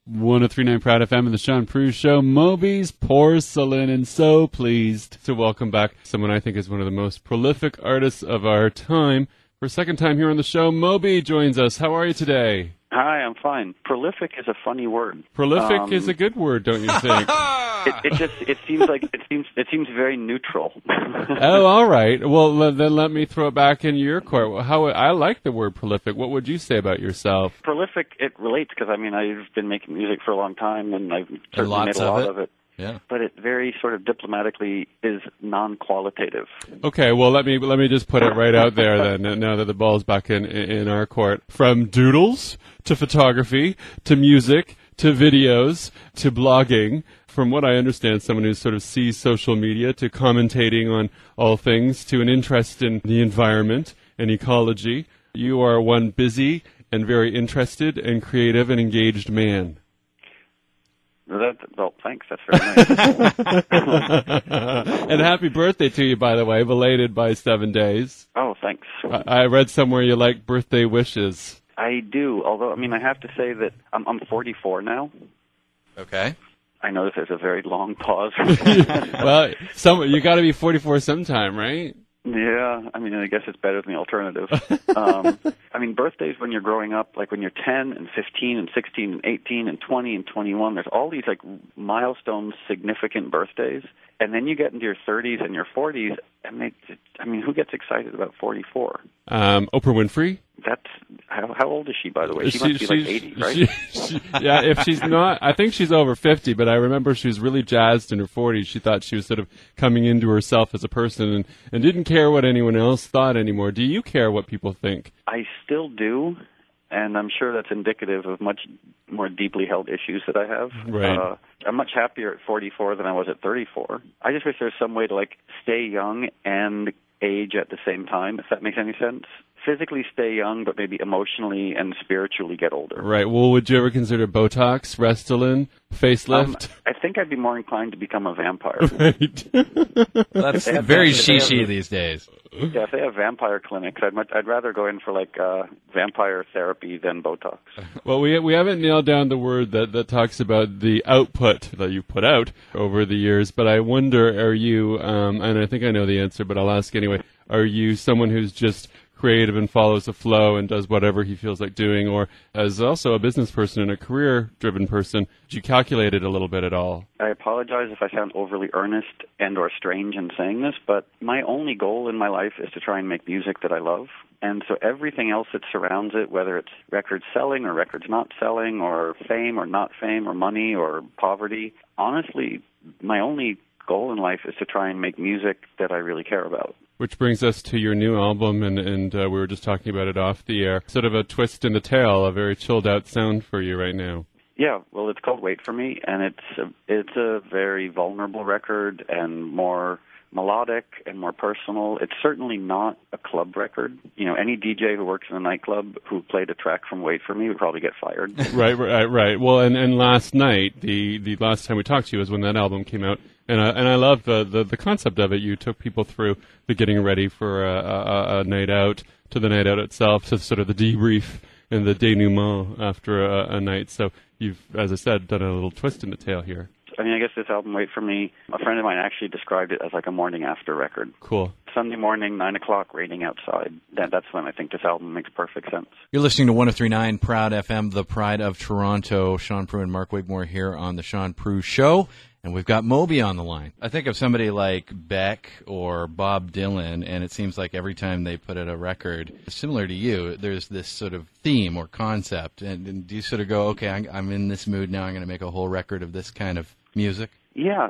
103.9 Proud FM and the Sean Prue Show. Moby's Porcelain, and so pleased to welcome back someone I think is one of the most prolific artists of our time. For a second time here on the show, Moby joins us. How are you today? Hi, I'm fine. Prolific is a funny word. Prolific is a good word, don't you think? It seems very neutral. Oh, all right. Well, then let me throw it back in your court. I like the word prolific. What would you say about yourself? Prolific, it relates because I've been making music for a long time and I've certainly made a lot of it. Yeah. But it very sort of diplomatically is non-qualitative. Okay, well let me just put it right out there then. Now that the ball's back in our court, from doodles to photography to music to videos to blogging. From what I understand, someone who sort of sees social media to commentating on all things to an interest in the environment and ecology. You are one busy and very interested and creative and engaged man. Well, thanks. That's very nice. And happy birthday to you, by the way, belated by 7 days. Oh, thanks. I read somewhere you like birthday wishes. I do, although, I have to say that I'm 44 now. Okay. I know this is a very long pause. Well, you got to be 44 sometime, right? Yeah, I guess it's better than the alternative. Birthdays when you're growing up, like when you're 10 and 15 and 16 and 18 and 20 and 21, there's all these like milestone significant birthdays. And then you get into your 30s and your 40s, and who gets excited about 44? Oprah Winfrey? That's how old is she, by the way? She must be like 80, right? Yeah, if she's not, I think she's over 50, but I remember she was really jazzed in her 40s. She thought she was sort of coming into herself as a person and didn't care what anyone else thought anymore. Do you care what people think? I still do, and I'm sure that's indicative of much more deeply held issues that I have. Right. I'm much happier at 44 than I was at 34. I just wish there was some way to stay young and age at the same time, if that makes any sense. Physically stay young, but maybe emotionally and spiritually get older. Right. Well, would you ever consider Botox, Restylane, facelift? I think I'd be more inclined to become a vampire. Right. That's very shishi these days. Yeah, if they have vampire clinics, I'd rather go in for vampire therapy than Botox. Well, we haven't nailed down the word that talks about the output that you put out over the years, but I wonder, are you, and I think I know the answer, but I'll ask anyway, are you someone who's just creative and follows the flow and does whatever he feels like doing, or as also a business person and a career-driven person, do you calculate it a little bit at all? I apologize if I sound overly earnest and or strange in saying this, but my only goal in my life is to try and make music that I love. And so everything else that surrounds it, whether it's records selling or records not selling or fame or not fame or money or poverty, honestly, my only goal in life is to try and make music that I really care about. Which brings us to your new album, and we were just talking about it off the air. Sort of a twist in the tail, a very chilled-out sound for you right now. Yeah, well, it's called Wait For Me, and it's a very vulnerable record and more melodic and more personal. It's certainly not a club record. Any DJ who works in a nightclub who played a track from Wait For Me would probably get fired. Right. Well, and last night, the last time we talked to you was when that album came out. And I love the concept of it. You took people through the getting ready for a night out, to the night out itself, to sort of the debrief and the denouement after a night. So you've, as I said, done a little twist in the tail here. I guess this album, Wait For Me, a friend of mine actually described it as like a morning after record. Cool. Sunday morning, 9 o'clock, raining outside. That's when I think this album makes perfect sense. You're listening to 103.9 Proud FM, the pride of Toronto. Sean Prue and Mark Wigmore here on the Sean Prue Show. And we've got Moby on the line. I think of somebody like Beck or Bob Dylan, and it seems like every time they put out a record, similar to you, there's this sort of theme or concept. And do you sort of go, okay, I'm in this mood now, I'm going to make a whole record of this kind of music? Yeah,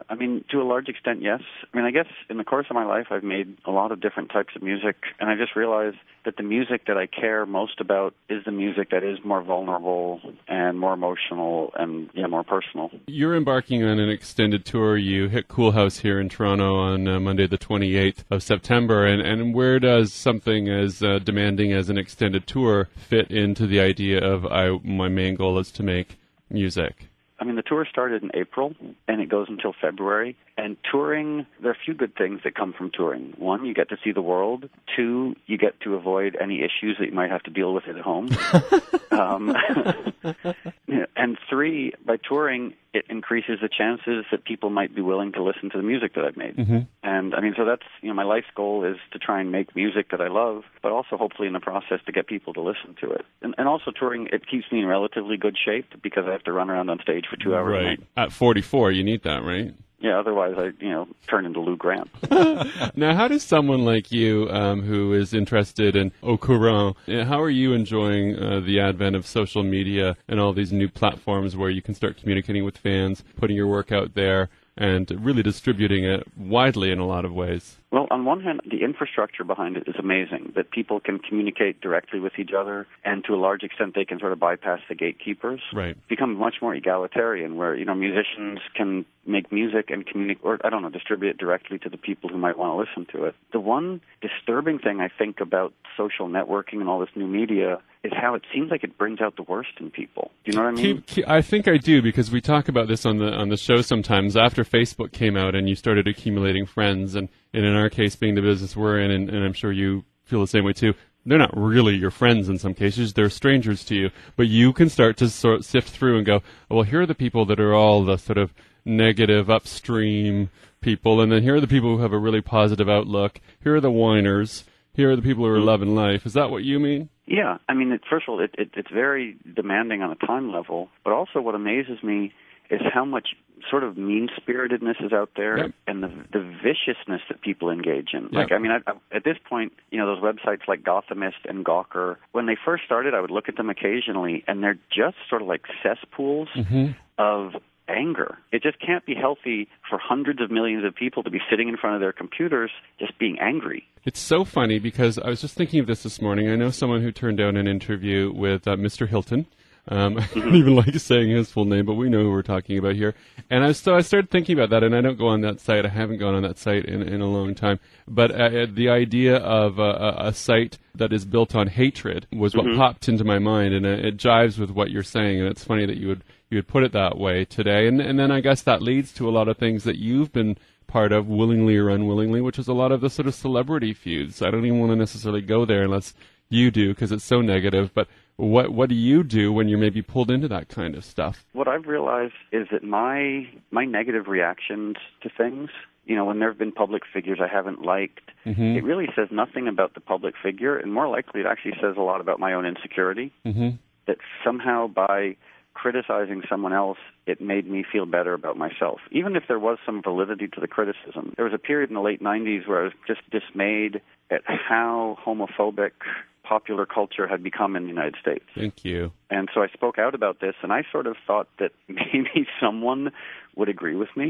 to a large extent, yes. I guess in the course of my life, I've made a lot of different types of music, and I just realized that the music that I care most about is the music that is more vulnerable and more emotional and more personal. You're embarking on an extended tour. You hit Cool House here in Toronto on Monday the 28th of September, and where does something as demanding as an extended tour fit into the idea of my main goal is to make music? I mean, the tour started in April, and it goes until February. And touring, there are a few good things that come from touring. One, you get to see the world. Two, you get to avoid any issues that you might have to deal with at home. And three, by touring, it increases the chances that people might be willing to listen to the music that I've made. Mm-hmm. And I mean, so that's, my life's goal is to try and make music that I love, but also hopefully in the process to get people to listen to it. And also touring, it keeps me in relatively good shape because I have to run around on stage for 2 hours a night. At 44, you need that, right? Yeah, otherwise I, turn into Lou Grant. Now, how does someone like you, who is interested in au courant, how are you enjoying the advent of social media and all these new platforms where you can start communicating with fans, putting your work out there, and really distributing it widely in a lot of ways? Well, on one hand, the infrastructure behind it is amazing, that people can communicate directly with each other, and to a large extent they can sort of bypass the gatekeepers. Right. Become much more egalitarian, where, musicians can make music and communicate, or, distribute it directly to the people who might want to listen to it. The one disturbing thing I think about social networking and all this new media is how it seems like it brings out the worst in people. Do you know what I mean? I think I do, because we talk about this on the show sometimes. After Facebook came out and you started accumulating friends, and in our case being the business we're in, and I'm sure you feel the same way too, they're not really your friends in some cases. They're strangers to you. But you can start to sort of sift through and go, well, here are the people that are all the sort of negative upstream people, and then here are the people who have a really positive outlook. Here are the whiners. Here are the people who are loving life. Is that what you mean? Yeah. I mean, first of all, it's very demanding on a time level, but also what amazes me is how much sort of mean-spiritedness is out there, yep, and the viciousness that people engage in. Yep. Like, I mean, at this point, those websites like Gothamist and Gawker, when they first started, I would look at them occasionally, and they're just sort of like cesspools of anger. It just can't be healthy for hundreds of millions of people to be sitting in front of their computers just being angry. It's so funny because I was just thinking of this morning. I know someone who turned down an interview with Mr. Hilton. I don't even like saying his full name, but we know who we're talking about here. And I started thinking about that, and I don't go on that site. I haven't gone on that site in a long time. But the idea of a site that is built on hatred was what popped into my mind, and it jives with what you're saying. And it's funny that you would put it that way today. And then I guess that leads to a lot of things that you've been part of, willingly or unwillingly, which is a lot of the sort of celebrity feuds. I don't even want to necessarily go there unless you do, because it's so negative. But what do you do when you're maybe pulled into that kind of stuff? What I've realized is that my negative reactions to things, when there have been public figures I haven't liked, it really says nothing about the public figure, and more likely it actually says a lot about my own insecurity, that somehow by criticizing someone else, it made me feel better about myself. Even if there was some validity to the criticism. There was a period in the late 90s where I was just dismayed at how homophobic popular culture had become in the United States. Thank you. And so I spoke out about this, and I sort of thought that maybe someone would agree with me.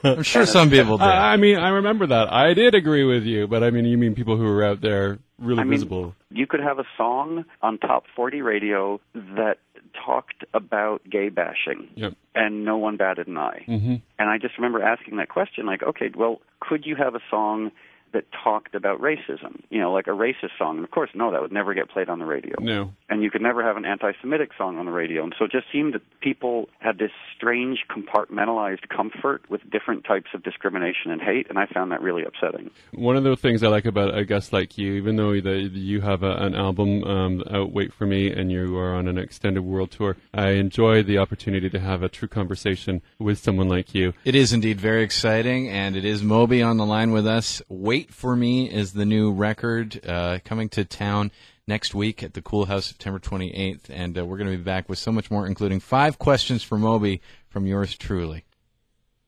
I'm sure some people did. I mean, I remember that. I did agree with you, but I mean, you mean people who were out there really visible. You could have a song on Top 40 radio that talked about gay bashing, and no one batted an eye. And I just remember asking that question, like, okay, well, could you have a song that talked about racism, like a racist song? And of course, no, that would never get played on the radio. No. And you could never have an anti-Semitic song on the radio. And so it just seemed that people had this strange compartmentalized comfort with different types of discrimination and hate, and I found that really upsetting. One of the things I like about a guest like you, even though you have an album out, Wait For Me, and you are on an extended world tour, I enjoy the opportunity to have a true conversation with someone like you. It is indeed very exciting, and it is Moby on the line with us. Wait For Me is the new record coming to town next week at the Cool House, September 28th, and we're going to be back with so much more, including 5 questions for Moby from yours truly.